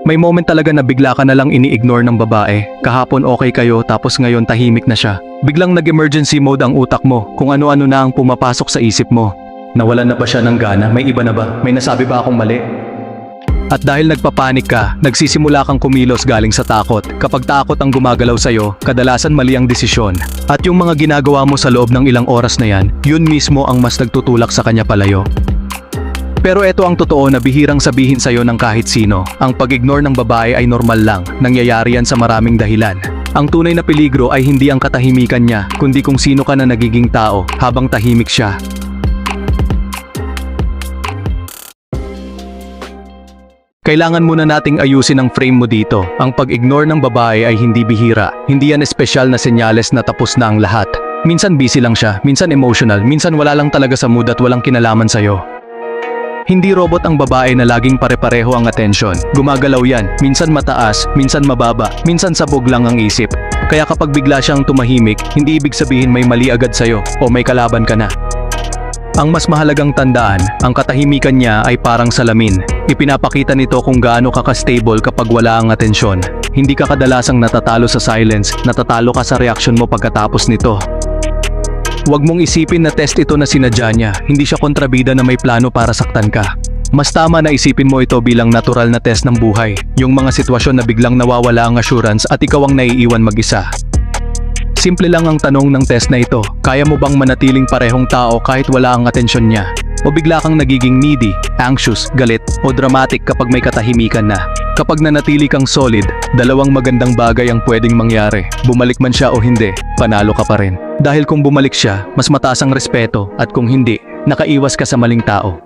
May moment talaga na bigla ka na lang ini-ignore ng babae. Kahapon okay kayo tapos ngayon tahimik na siya. Biglang nag-emergency mode ang utak mo, kung ano-ano na ang pumapasok sa isip mo. Nawalan na ba siya ng gana? May iba na ba? May nasabi ba akong mali? At dahil nagpapanik ka, nagsisimula kang kumilos galing sa takot. Kapag takot ang gumagalaw sa'yo, kadalasan mali ang desisyon. At yung mga ginagawa mo sa loob ng ilang oras na yan, yun mismo ang mas nagtutulak sa kanya palayo. Pero ito ang totoo na bihirang sabihin sa'yo ng kahit sino. Ang pag-ignore ng babae ay normal lang, nangyayari yan sa maraming dahilan. Ang tunay na peligro ay hindi ang katahimikan niya, kundi kung sino ka na nagiging tao habang tahimik siya. Kailangan muna nating ayusin ang frame mo dito. Ang pag-ignore ng babae ay hindi bihira. Hindi yan espesyal na senyales na tapos na ang lahat. Minsan busy lang siya, minsan emotional, minsan wala lang talaga sa mood at walang kinalaman sa'yo. Hindi robot ang babae na laging pare-pareho ang atensyon. Gumagalaw yan, minsan mataas, minsan mababa, minsan sabog lang ang isip. Kaya kapag bigla siyang tumahimik, hindi ibig sabihin may mali agad sa'yo o may kalaban ka na. Ang mas mahalagang tandaan, ang katahimikan niya ay parang salamin. Ipinapakita nito kung gaano ka ka-stable kapag wala ang atensyon. Hindi ka kadalasang natatalo sa silence, natatalo ka sa reaksyon mo pagkatapos nito. Huwag mong isipin na test ito na sinadya niya, hindi siya kontrabida na may plano para saktan ka. Mas tama na isipin mo ito bilang natural na test ng buhay, yung mga sitwasyon na biglang nawawala ang assurance at ikaw ang naiiwan mag-isa. Simple lang ang tanong ng test na ito, kaya mo bang manatiling parehong tao kahit wala ang atensyon niya? O bigla kang nagiging needy, anxious, galit, o dramatic kapag may katahimikan na? Kapag nanatili kang solid, dalawang magandang bagay ang pwedeng mangyari. Bumalik man siya o hindi, panalo ka pa rin. Dahil kung bumalik siya, mas mataas ang respeto, at kung hindi, nakaiwas ka sa maling tao.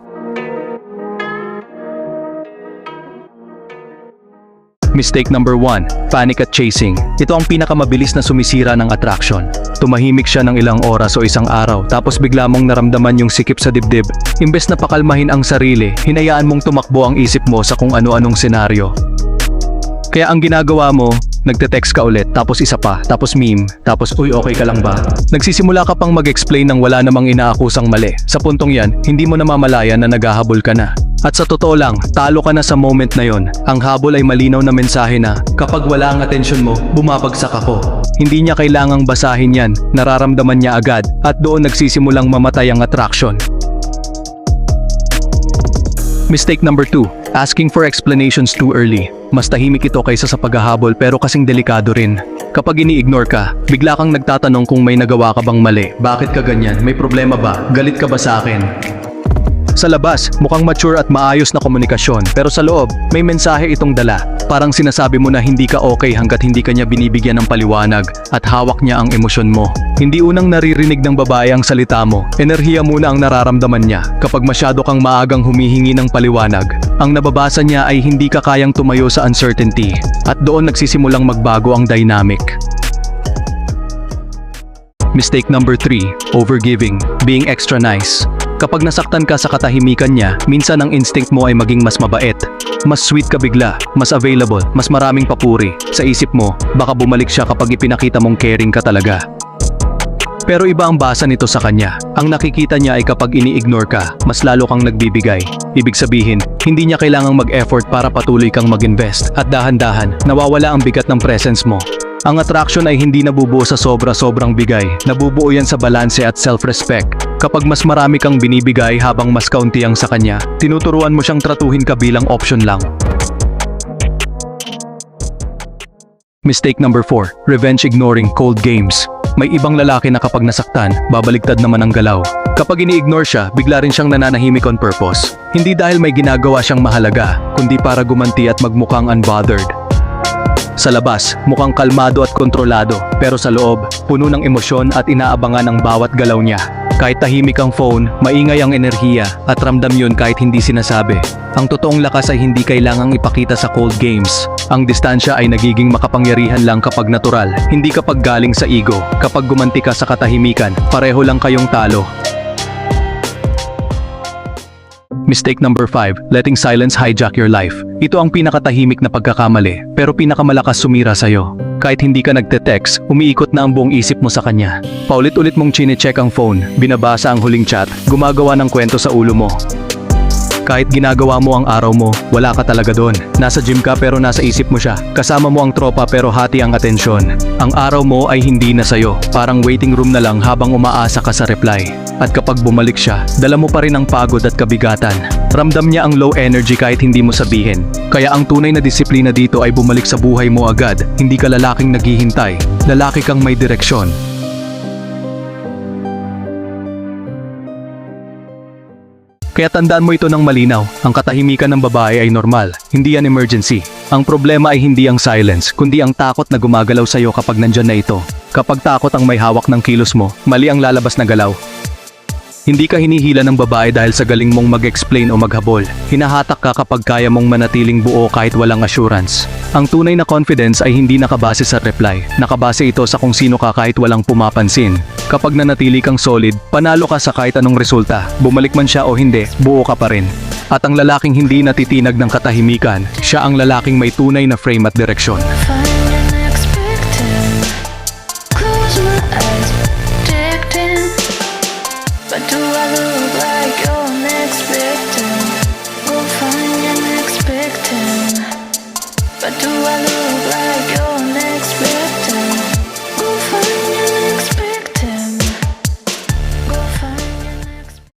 Mistake number 1, panic at chasing. Ito ang pinakamabilis na sumisira ng attraction. Tumahimik siya ng ilang oras o isang araw, tapos bigla mong naramdaman yung sikip sa dibdib. Imbes na pakalmahin ang sarili, hinayaan mong tumakbo ang isip mo sa kung ano-anong senaryo. Kaya ang ginagawa mo, nagte-text ka ulit, tapos isa pa, tapos meme, tapos uy okay ka lang ba? Nagsisimula ka pang mag-explain ng wala namang inaakusang mali. Sa puntong yan, hindi mo namamalayan na naghahabol ka na. At sa totoo lang, talo ka na sa moment na yon. Ang habol ay malinaw na mensahe na, kapag wala ang atensyon mo, bumabagsak ako. Hindi niya kailangang basahin yan, nararamdaman niya agad, at doon nagsisimulang mamatay ang attraction. Mistake number 2, asking for explanations too early. Mas tahimik ito kaysa sa paghahabol pero kasing delikado rin. Kapag ini-ignore ka, bigla kang nagtatanong kung may nagawa ka bang mali. Bakit ka ganyan? May problema ba? Galit ka ba sa akin? Sa labas, mukhang mature at maayos na komunikasyon, pero sa loob, may mensahe itong dala. Parang sinasabi mo na hindi ka okay hanggat hindi ka niya binibigyan ng paliwanag at hawak niya ang emosyon mo. Hindi unang naririnig ng babae ang salita mo, enerhiya muna ang nararamdaman niya. Kapag masyado kang maagang humihingi ng paliwanag, ang nababasa niya ay hindi ka kayang tumayo sa uncertainty, at doon nagsisimulang magbago ang dynamic. Mistake number 3, overgiving, being extra nice. Kapag nasaktan ka sa katahimikan niya, minsan ang instinct mo ay maging mas mabait. Mas sweet ka bigla, mas available, mas maraming papuri. Sa isip mo, baka bumalik siya kapag ipinakita mong caring ka talaga. Pero iba ang basa nito sa kanya. Ang nakikita niya ay kapag ini-ignore ka, mas lalo kang nagbibigay. Ibig sabihin, hindi niya kailangang mag-effort para patuloy kang mag-invest. At dahan-dahan, nawawala ang bigat ng presence mo. Ang attraction ay hindi nabubuo sa sobra-sobrang bigay. Nabubuo yan sa balanse at self-respect. Kapag mas marami kang binibigay habang mas kaunti ang sa kanya, tinuturuan mo siyang tratuhin ka bilang option lang. Mistake number 4, revenge ignoring, cold games. May ibang lalaki na kapag nasaktan, babaligtad naman ang galaw. Kapag ini-ignore siya, bigla rin siyang nananahimik on purpose. Hindi dahil may ginagawa siyang mahalaga, kundi para gumanti at magmukhang unbothered. Sa labas, mukhang kalmado at kontrolado, pero sa loob, puno ng emosyon at inaabangan ang bawat galaw niya. Kahit tahimik ang phone, maingay ang enerhiya, at ramdam yun kahit hindi sinasabi. Ang totoong lakas ay hindi kailangang ipakita sa cold games. Ang distansya ay nagiging makapangyarihan lang kapag natural, hindi kapag galing sa ego. Kapag gumanti ka sa katahimikan, pareho lang kayong talo. Mistake number 5, letting silence hijack your life. Ito ang pinakatahimik na pagkakamali, pero pinakamalakas sumira sa'yo. Kahit hindi ka nagte-text, umiikot na ang buong isip mo sa kanya. Paulit-ulit mong chine-check ang phone, binabasa ang huling chat, gumagawa ng kwento sa ulo mo. Kahit ginagawa mo ang araw mo, wala ka talaga doon. Nasa gym ka pero nasa isip mo siya. Kasama mo ang tropa pero hati ang atensyon. Ang araw mo ay hindi na sayo. Parang waiting room na lang habang umaasa ka sa reply. At kapag bumalik siya, dala mo pa rin ang pagod at kabigatan. Ramdam niya ang low energy kahit hindi mo sabihin. Kaya ang tunay na disiplina dito ay bumalik sa buhay mo agad. Hindi ka lalaking naghihintay. Lalaki kang may direksyon. Kaya tandaan mo ito ng malinaw, ang katahimikan ng babae ay normal, hindi yan emergency. Ang problema ay hindi ang silence, kundi ang takot na gumagalaw sa'yo kapag nandyan na ito. Kapag takot ang may hawak ng kilos mo, mali ang lalabas na galaw. Hindi ka hinihila ng babae dahil sa galing mong mag-explain o maghabol. Hinahatak ka kapag kaya mong manatiling buo kahit walang assurance. Ang tunay na confidence ay hindi nakabase sa reply. Nakabase ito sa kung sino ka kahit walang pumapansin. Kapag nanatili kang solid, panalo ka sa kahit anong resulta. Bumalik man siya o hindi, buo ka pa rin. At ang lalaking hindi natitinag ng katahimikan, siya ang lalaking may tunay na frame at direksyon. Find unexpected. Close my eyes, predicting. But do I look like your next victim?